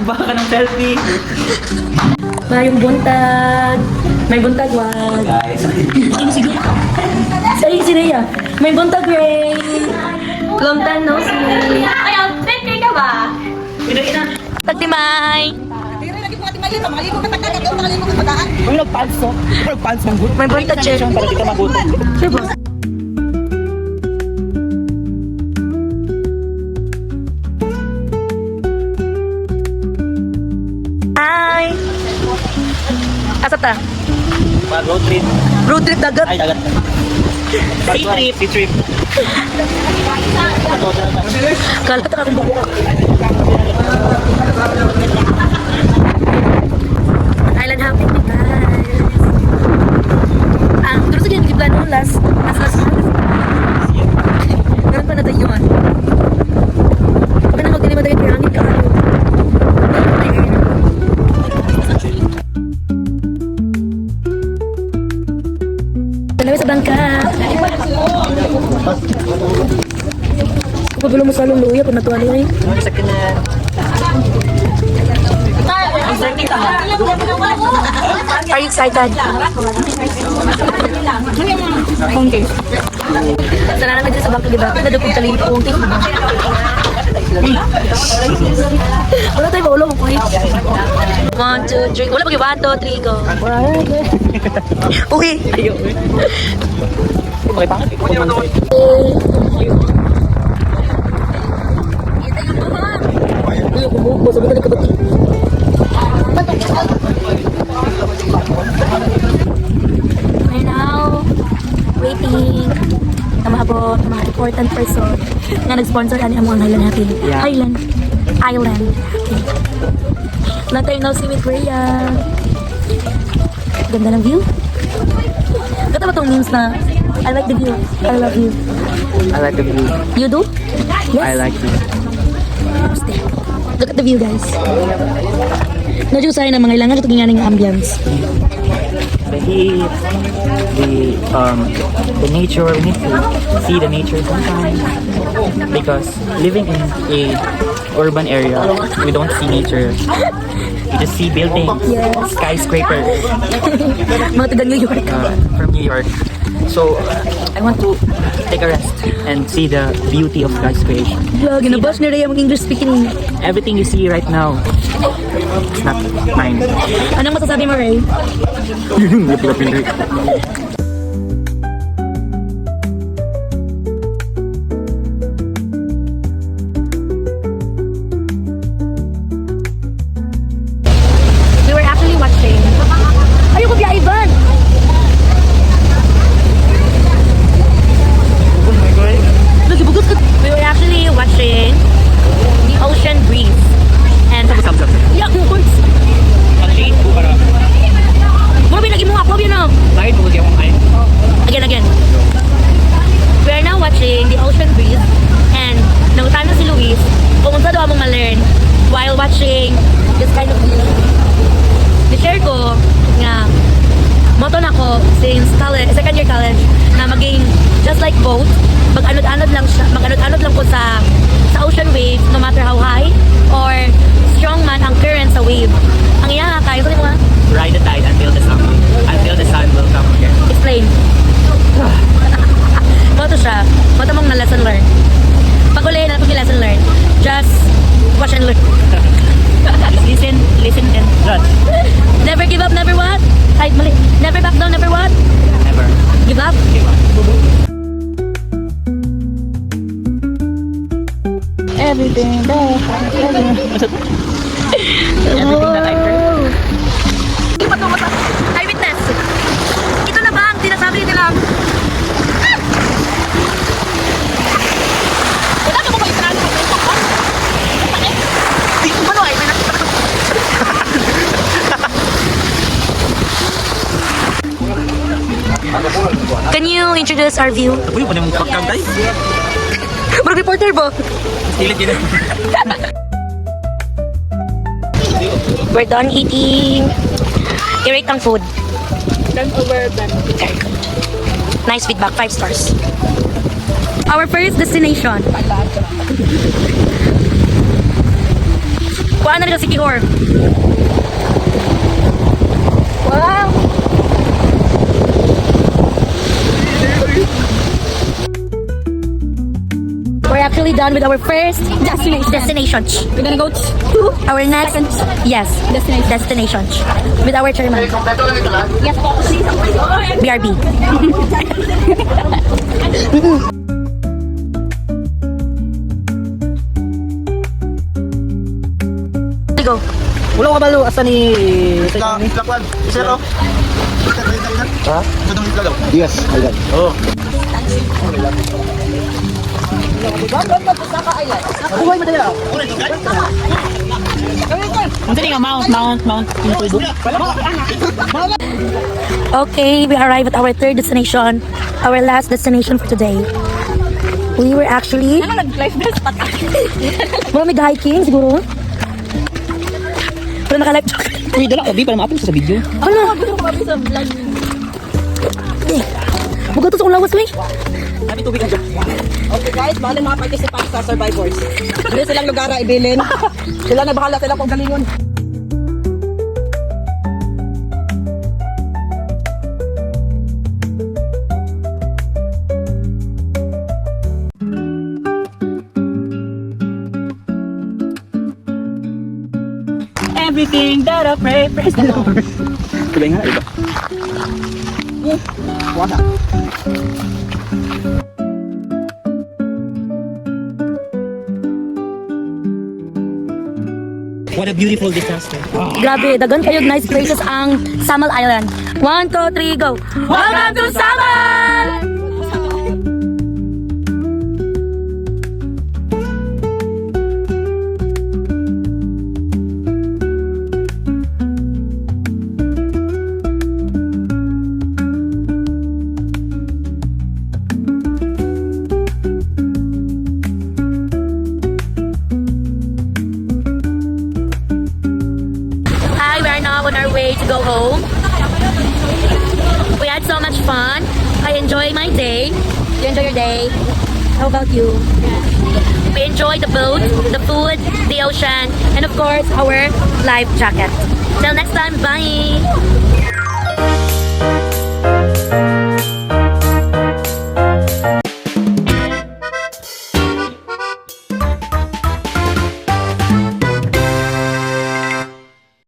Baka ka ng selfie. Mayong buntag. May buntag, wag. Guys. Sige. Say, si Rhea. May buntag, Ray. Long time no see. Ay, pwede ka ba? Tagtimay. Kung nag-pants to, nag-pants ng good. May buntag, Che. Para di ka magutom. Diba? Hi! Asap ta? Road trip. Road trip dagat. Ay, dagat. Sea trip. Sea trip. Kala ta akong buko. Island hopping di guys. Terus aja di plan last month. Meron pa na tayo yun. Pag na magdilima tayo kaya hangin ka kayo. Dalawa sa bangka. Kapag mo sa luya, kung natuwa niya eh. Sakit na. Are you excited? Okay. Sana naman dyan sa bangka, diba? Nadupog sa lipo. Okay. Wala tayo ba? Wala mo po eh. 1, 2, 3. Wala pag 1, 2, 3, go. Okay. Ayaw eh. Makipangat eh. Ayaw ko mo. Sabi ka na kabati. We're now waiting na maabot mga important person na nag-sponsor ani ang Highland Happy. Yeah. Island. Okay. Long time no see with Rhea. Ganda ng view. Ganda ba tong memes na I like the view, I love you. I like the view. You do? Yes. I like it. Look at the view, guys. Nadyo sa'yo na mga ilangan ito ganyan ng ambience. The heat, the nature. We need to see the nature sometimes because living in a urban area, we don't see nature. We just see buildings, Yes. skyscrapers Mga taga New York. from New York. So I want to take a rest and see the beauty of God's creation. Yeah, ginabash ni Rhea mag-English speaking. Everything you see right now, it's not mine. Anong masasabi mo, Ray? We were actually watching. Ayoko biya, Ivan! Lagi bugot ka. We were actually watching the ocean breeze. And yeah, words. Grabe, lagi mo nga. Grabe na. Again. We are now watching the ocean breeze. And nangutana si Luis kung unsa daw among ma-learn while watching this kind of view. Ni-share ko nga moto na ko since college, second year college na maging just like boat, mag-anod-anod lang siya, mag-anod-anod lang po sa ocean waves no matter how high or strong man ang current sa wave. Ang iya kayo ko mo nga Ride the tide until the sun will come again. explain. Moto siya, moto mong na lesson learned. Pag uli na pag lesson learned, just watch and learn. Just listen and judge. Never give up, never what? Ay, mali. Never back down, never what? Never Give up? give up. Everything that I've heard. Hindi pa ito eyewitness. Ito na ba ang sinasabi nila? Wala ka mo ba yung trano ng Facebook ko? Di ko ano ay, may nakita ko. Can you introduce our view? Uy, pa naman pakam tayo. Mag-reporter ba? Hilig yun. We're done eating. I-rate ang food. 10 over 10. Nice feedback, 5 stars. Our first destination. Kuhaan na nila si Kihor. Wow! We're actually done with our first destination. We're gonna go to our next destination with our chairman. Yes, BRB. Go. Wala ka balo asa ni Lakwan, isero. Ha? Yes, ayan. Oh. Kuhay mo dala. Unsa ni nga mount Pintuido? Okay, we arrived at our third destination, our last destination for today. We were actually... Ano nag-live dress pa tayo? Marami hiking siguro. Wala naka-live jacket. Uy, dala ka, para ma-upload sa video. Ano? Gusto ko kami sa vlog. Bugat to sa kong lawas, wey. Sabi tubig ka dyan. Okay guys, bali mga participants sa Survivors. Hindi silang lugar na ibilin. Sila na bahala sila kung galingon. Everything that I pray, praise the Lord. Tuloy nga, iba. Wala. What a beautiful disaster. Grabe, dagan kayo nice places ang Samal Island. 1, 2, 3, go! Welcome to Samal! Hi, we are now on our way to go home. We had so much fun. I enjoyed my day. You enjoy your day? How about you? We enjoyed the boat, the food, the ocean, and of course, our life jacket. Till next time, bye!